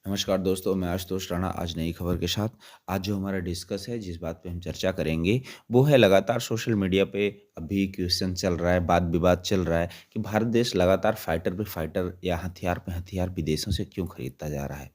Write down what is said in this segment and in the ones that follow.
नमस्कार दोस्तों, मैं आशुतोष राणा आज नई खबर के साथ। आज जो हमारा डिस्कस है, जिस बात पे हम चर्चा करेंगे, वो है लगातार सोशल मीडिया पे अभी क्वेश्चन चल रहा है, वाद-विवाद चल रहा है कि भारत देश लगातार फाइटर पे फाइटर या हथियार पे हथियार विदेशों से क्यों खरीदता जा रहा है।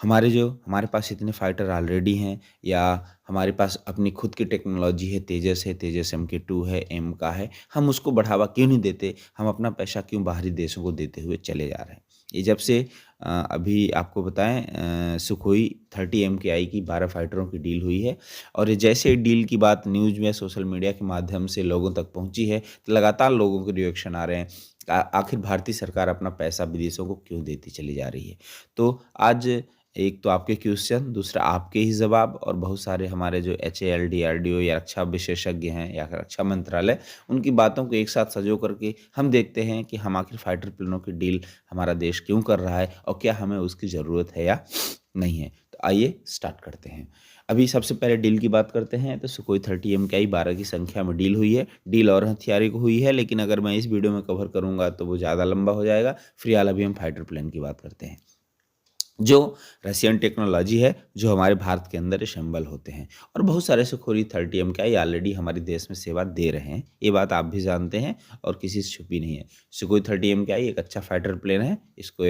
हमारे पास इतने फाइटर ऑलरेडी हैं या हमारे पास अपनी खुद की टेक्नोलॉजी है, तेजस MK2 है, एम का है, हम उसको बढ़ावा क्यों नहीं देते? हम अपना पैसा क्यों बाहरी देशों को देते हुए चले जा रहे हैं? ये जब से अभी आपको बताएँ सुखोई 30 MKI की 12 फाइटरों की डील हुई है और जैसे डील की बात न्यूज़ में सोशल मीडिया के माध्यम से लोगों तक पहुँची है, तो लगातार लोगों के रिएक्शन आ रहे हैं। आखिर भारतीय सरकार अपना पैसा विदेशों को क्यों देती चली जा रही है? तो आज एक तो आपके क्वेश्चन, दूसरा आपके ही जवाब और बहुत सारे हमारे जो HAL, DRDO या रक्षा विशेषज्ञ हैं या रक्षा मंत्रालय, उनकी बातों को एक साथ सँजो करके हम देखते हैं कि हम आखिर फाइटर प्लेनों की डील हमारा देश क्यों कर रहा है और क्या हमें उसकी ज़रूरत है या नहीं है। तो आइए स्टार्ट करते हैं। अभी सबसे पहले डील की बात करते हैं तो सुखोई 30 MKI 12 की संख्या में डील हुई है। डील और हथियारों की हुई है, लेकिन अगर मैं इस वीडियो में कवर करूँगा तो वो ज़्यादा लंबा हो जाएगा। फिलहाल अभी हम फाइटर प्लेन की बात करते हैं। जो रशियन टेक्नोलॉजी है, जो हमारे भारत के अंदर असेंबल होते हैं और बहुत सारे सुखोई 30 MKI ऑलरेडी हमारे देश में सेवा दे रहे हैं। ये बात आप भी जानते हैं और किसी से छुपी नहीं है। सुखोई 30 MKI एक अच्छा फाइटर प्लेन है। इसको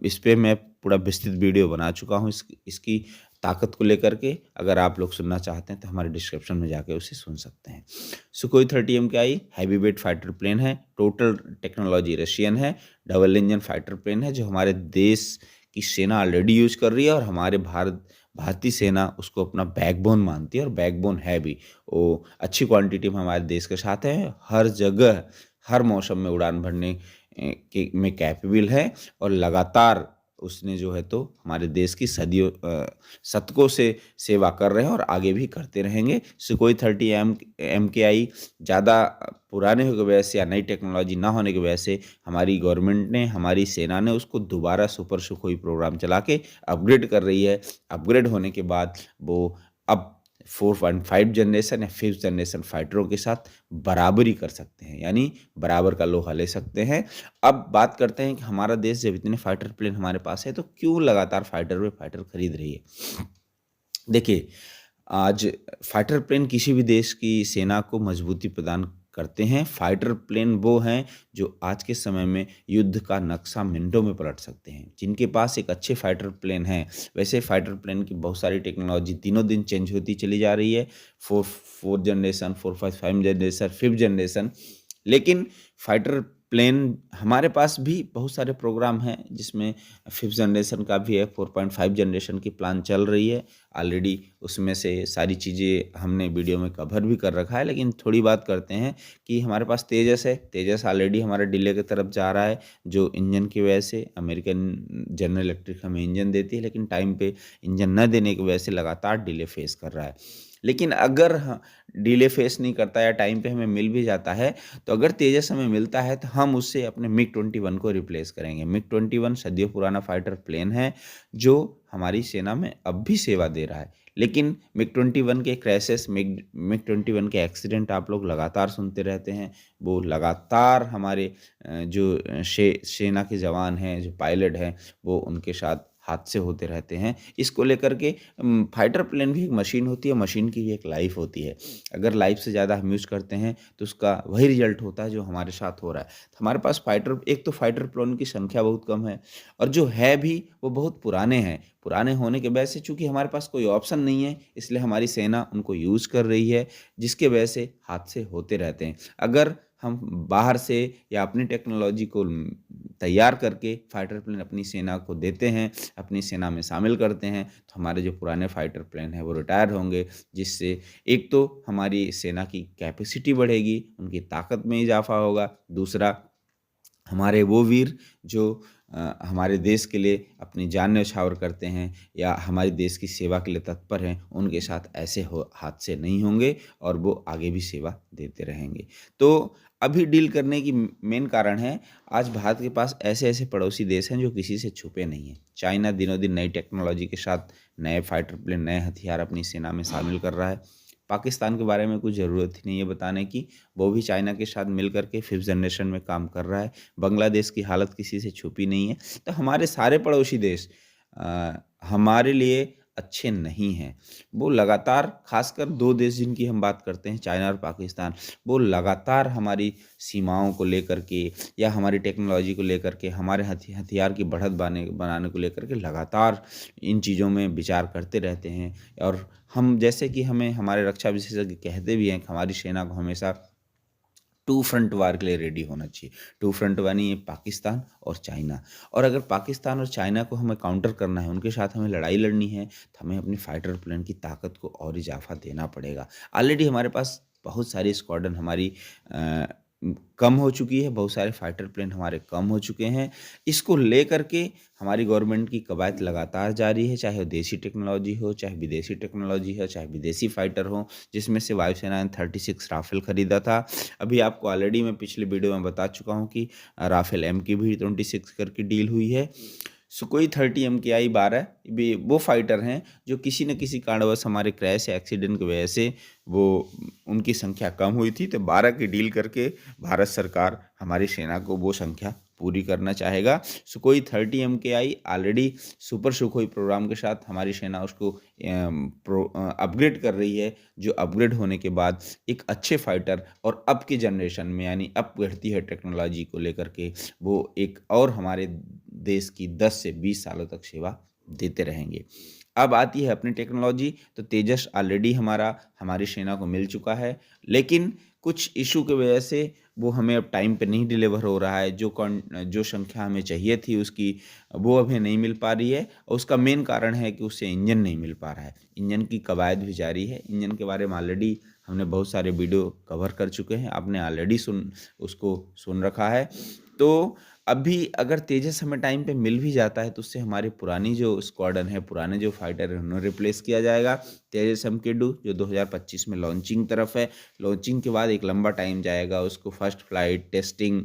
इस पे मैं पूरा विस्तृत वीडियो बना चुका हूँ इसकी ताकत को लेकर के। अगर आप लोग सुनना चाहते हैं तो हमारे डिस्क्रिप्शन में जाके उसे सुन सकते हैं। Sukhoi 30 MKI heavy weight fighter plane है। टोटल टेक्नोलॉजी रशियन है। डबल इंजन फाइटर प्लेन है जो हमारे देश की सेना ऑलरेडी यूज़ कर रही है और हमारे भारतीय सेना उसको अपना बैकबोन मानती है और बैकबोन है भी। वो अच्छी क्वांटिटी में हमारे देश के साथ है। हर जगह, हर मौसम में उड़ान भरने के में कैपेबल है और लगातार उसने जो है तो हमारे देश की शतकों से सेवा कर रहे हैं और आगे भी करते रहेंगे। सुखोई 30 MKI ज़्यादा पुराने की वजह से या नई टेक्नोलॉजी ना होने की वजह से हमारी गवर्नमेंट ने, हमारी सेना ने उसको दोबारा सुपर सुखोई प्रोग्राम चला के अपग्रेड कर रही है। अपग्रेड होने के बाद वो अब 4.5 जनरेशन या 5th जनरेशन फाइटरों के साथ बराबरी कर सकते हैं, यानी बराबर का लोहा ले सकते हैं। अब बात करते हैं कि हमारा देश जब इतने फाइटर प्लेन हमारे पास है, तो क्यों लगातार फाइटर पे फाइटर खरीद रही है? देखिए, आज फाइटर प्लेन किसी भी देश की सेना को मजबूती प्रदान करते हैं। फाइटर प्लेन वो हैं जो आज के समय में युद्ध का नक्शा मिनटों में पलट सकते हैं। जिनके पास एक अच्छे फाइटर प्लेन हैं, वैसे फाइटर प्लेन की बहुत सारी टेक्नोलॉजी दिनों दिन चेंज होती चली जा रही है। 4 जनरेशन, 4-5 जनरेशन, 5th जनरेशन। लेकिन फाइटर प्लेन हमारे पास भी बहुत सारे प्रोग्राम हैं जिसमें 5th जनरेशन का भी है, 4.5 जनरेशन की प्लान चल रही है। ऑलरेडी उसमें से सारी चीज़ें हमने वीडियो में कवर भी कर रखा है, लेकिन थोड़ी बात करते हैं कि हमारे पास तेजस है। तेजस ऑलरेडी हमारा डिले की तरफ जा रहा है, जो इंजन की वजह से अमेरिकन जनरल इलेक्ट्रिक हमें इंजन देती है, लेकिन टाइम पे इंजन न देने की वजह से लगातार डिले फेस कर रहा है। लेकिन अगर डिले फेस नहीं करता या टाइम पे हमें मिल भी जाता है, तो अगर तेजस हमें मिलता है तो हम उससे अपने मिग-21 को रिप्लेस करेंगे। मिग-21 सदियों पुराना फाइटर प्लेन है, जो हमारी सेना में अब भी सेवा दे रहा है। लेकिन मिग-21 के क्रैशेस, मिग-21 के एक्सीडेंट आप लोग लगातार सुनते रहते हैं। वो लगातार हमारे जो सेना के जवान हैं, जो पायलट हैं, वो उनके साथ हादसे होते रहते हैं। इसको लेकर के फाइटर प्लेन भी एक मशीन होती है, मशीन की भी एक लाइफ़ होती है। अगर लाइफ़ से ज़्यादा हम यूज़ करते हैं, तो उसका वही रिज़ल्ट होता है जो हमारे साथ हो रहा है। तो हमारे पास एक तो फाइटर प्लेन की संख्या बहुत कम है और जो है भी वो बहुत पुराने हैं। पुराने होने की वजह से चूँकि हमारे पास कोई ऑप्शन नहीं है, इसलिए हमारी सेना उनको यूज़ कर रही है, जिसकी वजह से हादसे होते रहते हैं। अगर हम बाहर से या अपनी टेक्नोलॉजी को तैयार करके फाइटर प्लेन अपनी सेना को देते हैं, अपनी सेना में शामिल करते हैं, तो हमारे जो पुराने फाइटर प्लेन हैं वो रिटायर होंगे, जिससे एक तो हमारी सेना की कैपेसिटी बढ़ेगी, उनकी ताकत में इजाफ़ा होगा। दूसरा, हमारे वो वीर जो हमारे देश के लिए अपनी जान न्यौछावर करते हैं या हमारे देश की सेवा के लिए तत्पर हैं, उनके साथ ऐसे हादसे नहीं होंगे और वो आगे भी सेवा देते रहेंगे। तो अभी डील करने की मेन कारण है, आज भारत के पास ऐसे-ऐसे पड़ोसी देश हैं जो किसी से छुपे नहीं हैं। चाइना दिनों-दिन नई टेक्नोलॉजी के साथ नए फाइटर प्लेन, नए हथियार अपनी सेना में शामिल कर रहा है। पाकिस्तान के बारे में कुछ ज़रूरत ही नहीं है बताने की, वो भी चाइना के साथ मिल कर के 5th जनरेशन में काम कर रहा है। बांग्लादेश की हालत किसी से छुपी नहीं है। तो हमारे सारे पड़ोसी देश हमारे लिए अच्छे नहीं हैं। वो लगातार ख़ासकर 2 देश जिनकी हम बात करते हैं, चाइना और पाकिस्तान, वो लगातार हमारी सीमाओं को लेकर के या हमारी टेक्नोलॉजी को लेकर के, हमारे हथियार की बढ़त बनाने को लेकर के लगातार इन चीज़ों में विचार करते रहते हैं। और हम जैसे कि हमें हमारे रक्षा विशेषज्ञ कहते भी हैं कि हमारी सेना को हमेशा टू फ्रंट वार के लिए रेडी होना चाहिए। टू फ्रंट यानी ये पाकिस्तान और चाइना। और अगर पाकिस्तान और चाइना को हमें काउंटर करना है, उनके साथ हमें लड़ाई लड़नी है, तो हमें अपनी फाइटर प्लेन की ताकत को और इज़ाफ़ा देना पड़ेगा। ऑलरेडी हमारे पास बहुत सारी स्क्वाड्रन हमारी अ, कम हो चुकी है, बहुत सारे फाइटर प्लेन हमारे कम हो चुके हैं। इसको लेकर के हमारी गवर्नमेंट की कवायद लगातार जारी है, चाहे वो देसी टेक्नोलॉजी हो, चाहे विदेशी टेक्नोलॉजी हो, चाहे विदेशी फाइटर हो, जिसमें से वायुसेना ने 36 राफ़ेल खरीदा था। अभी आपको ऑलरेडी मैं पिछले वीडियो में बता चुका हूँ कि राफ़ेल एम की भी 26 करके डील हुई है। सुकोई 30 MKI 12 भी वो फाइटर हैं जो किसी न किसी कारणवश हमारे क्रैश या एक्सीडेंट की वजह से वो उनकी संख्या कम हुई थी, तो 12 की डील करके भारत सरकार हमारी सेना को वो संख्या पूरी करना चाहेगा। Sukhoi 30 MKI already super Sukhoi programme के साथ हमारी सेना उसको अपग्रेड कर रही है, जो अपग्रेड होने के बाद एक अच्छे फाइटर और अब की जनरेशन में यानी अब बढ़ती है टेक्नोलॉजी को लेकर के वो एक और हमारे देश की 10 से 20 सालों तक सेवा देते रहेंगे। अब आती है अपनी टेक्नोलॉजी, तो तेजस ऑलरेडी हमारी सेना को मिल चुका है, लेकिन कुछ इश्यू की वजह से वो हमें अब टाइम पे नहीं डिलीवर हो रहा है। जो संख्या हमें चाहिए थी उसकी, वो अभी नहीं मिल पा रही है और उसका मेन कारण है कि उससे इंजन नहीं मिल पा रहा है। इंजन की कवायद भी जारी है। इंजन के बारे में ऑलरेडी हमने बहुत सारे वीडियो कवर कर चुके हैं, आपने ऑलरेडी उसको सुन रखा है। तो अभी अगर तेजस हमें टाइम पे मिल भी जाता है, तो उससे हमारी पुरानी जो स्क्वाड्रन है, पुराने जो फाइटर है, उन्हें रिप्लेस किया जाएगा। तेजस MK2 जो 2025 में लॉन्चिंग तरफ है, लॉन्चिंग के बाद एक लंबा टाइम जाएगा, उसको फर्स्ट फ्लाइट, टेस्टिंग,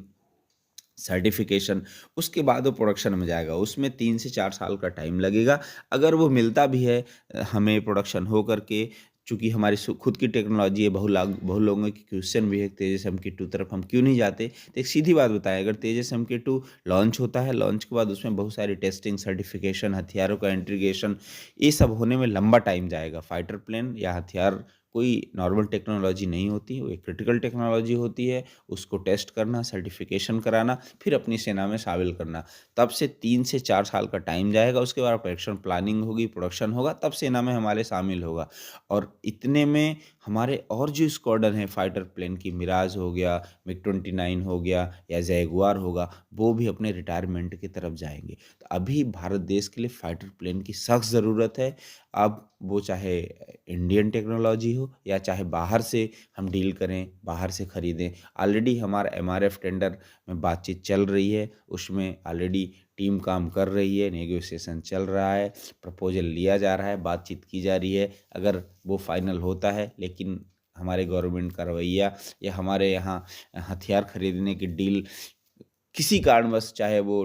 सर्टिफिकेशन, उसके बाद वो प्रोडक्शन में जाएगा। उसमें 3 से 4 साल का टाइम लगेगा। अगर वो मिलता भी है हमें प्रोडक्शन हो करके, चूँकि हमारी खुद की टेक्नोलॉजी है, बहुत लोगों के क्वेश्चन भी है तेजस MK2 तरफ हम क्यों नहीं जाते? तो एक सीधी बात बताएँ, अगर तेजस MK2 लॉन्च होता है, लॉन्च के बाद उसमें बहुत सारी टेस्टिंग, सर्टिफिकेशन, हथियारों का इंटीग्रेशन, ये सब होने में लंबा टाइम जाएगा। फाइटर प्लेन या हथियार कोई नॉर्मल टेक्नोलॉजी नहीं होती, वो एक क्रिटिकल टेक्नोलॉजी होती है। उसको टेस्ट करना, सर्टिफिकेशन कराना, फिर अपनी सेना में शामिल करना, तब से 3 से 4 साल का टाइम जाएगा। उसके बाद ऑपरेशन प्लानिंग होगी, प्रोडक्शन होगा, तब सेना में हमारे शामिल होगा। और इतने में हमारे और जो स्क्वाड्रन है फाइटर प्लेन की, मिराज हो गया, मिग-29 हो गया या जैगुआर होगा, वो भी अपने रिटायरमेंट की तरफ जाएँगे। तो अभी भारत देश के लिए फाइटर प्लेन की सख्त ज़रूरत है। अब वो चाहे इंडियन टेक्नोलॉजी हो या चाहे बाहर से हम डील करें, बाहर से खरीदें। ऑलरेडी हमारा MRF टेंडर में बातचीत चल रही है, उसमें ऑलरेडी टीम काम कर रही है, नेगोशिएशन चल रहा है, प्रपोज़ल लिया जा रहा है, बातचीत की जा रही है। अगर वो फाइनल होता है, लेकिन हमारे गवर्नमेंट का रवैया या हमारे यहाँ हथियार खरीदने की डील किसी कारणवश, चाहे वो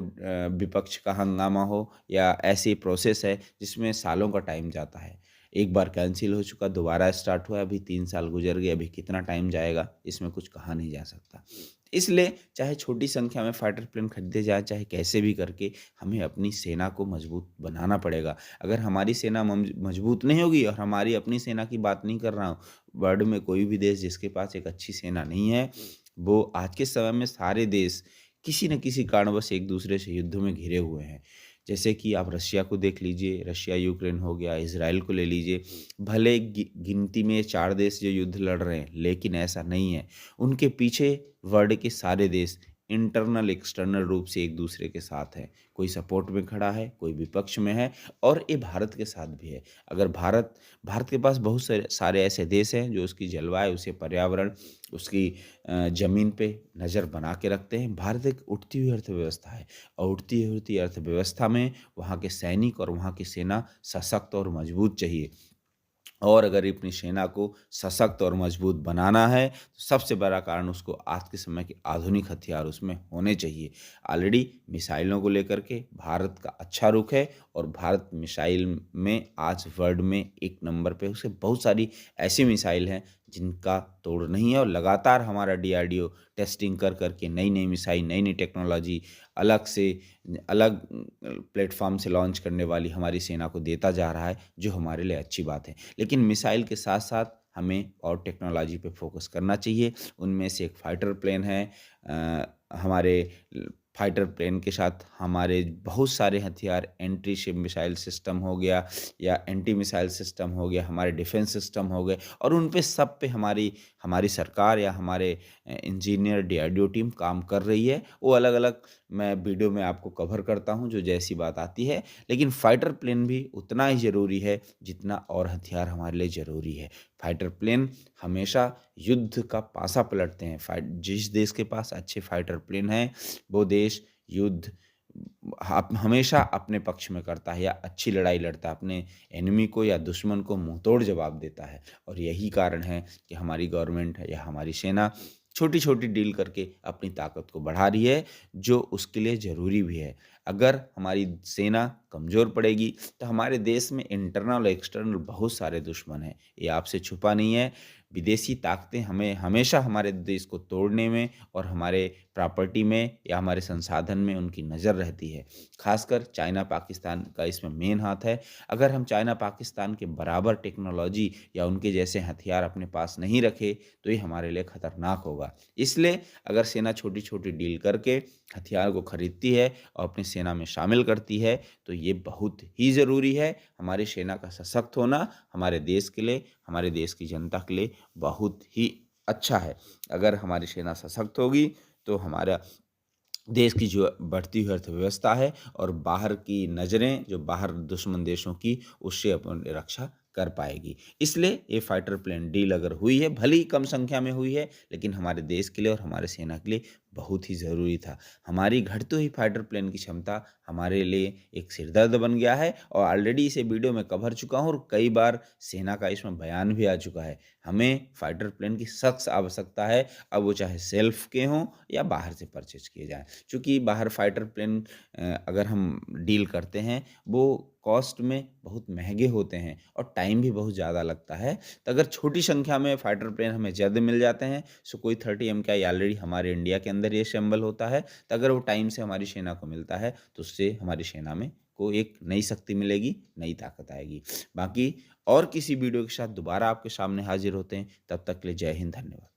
विपक्ष का हंगामा हो या ऐसी प्रोसेस है जिसमें सालों का टाइम जाता है। एक बार कैंसल हो चुका, दोबारा स्टार्ट हुआ, अभी 3 साल गुज़र गए, अभी कितना टाइम जाएगा, इसमें कुछ कहा नहीं जा सकता। इसलिए चाहे छोटी संख्या में फाइटर प्लेन खरीदे जाएँ, चाहे कैसे भी करके हमें अपनी सेना को मजबूत बनाना पड़ेगा। अगर हमारी सेना मजबूत नहीं होगी, और हमारी अपनी सेना की बात नहीं कर रहा हूँ, वर्ल्ड में कोई भी देश जिसके पास एक अच्छी सेना नहीं है, वो आज के समय में सारे देश किसी न किसी कारणवश एक दूसरे से युद्ध में घिरे हुए हैं। जैसे कि आप रशिया को देख लीजिए, रशिया यूक्रेन हो गया, इज़राइल को ले लीजिए। भले गिनती में 4 देश जो युद्ध लड़ रहे हैं, लेकिन ऐसा नहीं है। उनके पीछे वर्ल्ड के सारे देश इंटरनल, एक्सटर्नल रूप से एक दूसरे के साथ हैं। कोई सपोर्ट में खड़ा है, कोई विपक्ष में है, और ये भारत के साथ भी है। अगर भारत के पास बहुत सारे ऐसे देश हैं जो उसकी जलवायु, उसके पर्यावरण, उसकी ज़मीन पे नज़र बना के रखते हैं। भारत एक उठती हुई अर्थव्यवस्था है, और उठती हुई अर्थव्यवस्था में वहाँ के सैनिक और वहाँ की सेना सशक्त और मजबूत चाहिए। और अगर अपनी सेना को सशक्त और मजबूत बनाना है, तो सबसे बड़ा कारण उसको आज के समय के आधुनिक हथियार उसमें होने चाहिए। ऑलरेडी मिसाइलों को लेकर के भारत का अच्छा रुख है और भारत मिसाइल में आज वर्ल्ड में एक नंबर पे उसे बहुत सारी ऐसी मिसाइल हैं जिनका तोड़ नहीं है और लगातार हमारा डीआरडीओ टेस्टिंग कर कर के नई-नई मिसाइल, नई-नई टेक्नोलॉजी अलग से अलग प्लेटफ़ॉर्म से लॉन्च करने वाली हमारी सेना को देता जा रहा है, जो हमारे लिए अच्छी बात है। लेकिन मिसाइल के साथ-साथ हमें और टेक्नोलॉजी पे फ़ोकस करना चाहिए। उनमें से एक फाइटर प्लेन है। हमारे फाइटर प्लेन के साथ हमारे बहुत सारे हथियार एंटी शिप मिसाइल सिस्टम हो गया या एंटी मिसाइल सिस्टम हो गया, हमारे डिफेंस सिस्टम हो गए और उन पे सब पे हमारी हमारी सरकार या हमारे इंजीनियर डीआरडीओ टीम काम कर रही है। वो अलग-अलग मैं वीडियो में आपको कवर करता हूँ जो जैसी बात आती है। लेकिन फाइटर प्लेन भी उतना ही ज़रूरी है जितना और हथियार हमारे लिए ज़रूरी है। फाइटर प्लेन हमेशा युद्ध का पासा पलटते हैं। जिस देश के पास अच्छे फाइटर प्लेन हैं, वो देश युद्ध हमेशा अपने पक्ष में करता है या अच्छी लड़ाई लड़ता है, अपने एनिमी को या दुश्मन को मुँहतोड़ जवाब देता है। और यही कारण है कि हमारी गवर्नमेंट या हमारी सेना छोटी-छोटी डील करके अपनी ताकत को बढ़ा रही है, जो उसके लिए ज़रूरी भी है। अगर हमारी सेना कमज़ोर पड़ेगी, तो हमारे देश में इंटरनल और एक्सटर्नल बहुत सारे दुश्मन हैं। ये आपसे छुपा नहीं है। विदेशी ताकतें हमें हमेशा हमारे देश को तोड़ने में और हमारे प्रॉपर्टी में या हमारे संसाधन में उनकी नज़र रहती है। ख़ासकर चाइना, पाकिस्तान का इसमें मेन हाथ है। अगर हम चाइना, पाकिस्तान के बराबर टेक्नोलॉजी या उनके जैसे हथियार अपने पास नहीं रखे, तो ये हमारे लिए खतरनाक होगा। इसलिए अगर सेना छोटी-छोटी डील करके हथियार को खरीदती है और अपनी सेना में शामिल करती है, तो ये बहुत ही ज़रूरी है। हमारी सेना का सशक्त होना हमारे देश के लिए, हमारे देश की जनता के लिए बहुत ही अच्छा है। अगर हमारी सेना सशक्त होगी, तो हमारा देश की जो बढ़ती हुई अर्थव्यवस्था है और बाहर की नज़रें जो बाहर दुश्मन देशों की उससे अपन रक्षा कर पाएगी। इसलिए ये फाइटर प्लेन डील अगर हुई है, भले ही कम संख्या में हुई है, लेकिन हमारे देश के लिए और हमारे सेना के लिए बहुत ही ज़रूरी था। हमारी घटती हुई फाइटर प्लेन की क्षमता हमारे लिए एक सिरदर्द बन गया है और ऑलरेडी इसे वीडियो में कवर चुका हूँ और कई बार सेना का इसमें बयान भी आ चुका है। हमें फाइटर प्लेन की सख्त आवश्यकता है, अब वो चाहे सेल्फ के हों या बाहर से परचेज़ किए जाएँ। चूँकि बाहर फाइटर प्लेन अगर हम डील करते हैं, वो कॉस्ट में बहुत महँगे होते हैं और टाइम भी बहुत ज़्यादा लगता है। तो अगर छोटी संख्या में फाइटर प्लेन हमें जल्द मिल जाते हैं, सुखोई 30 MKI ऑलरेडी हमारे इंडिया के अंदर ये असेंबल होता है, तो अगर वो टाइम से हमारी सेना को मिलता है, तो उससे हमारी सेना में को एक नई शक्ति मिलेगी, नई ताकत आएगी। बाकी और किसी वीडियो के साथ दोबारा आपके सामने हाज़िर होते हैं, तब तक के लिए जय हिंद, धन्यवाद।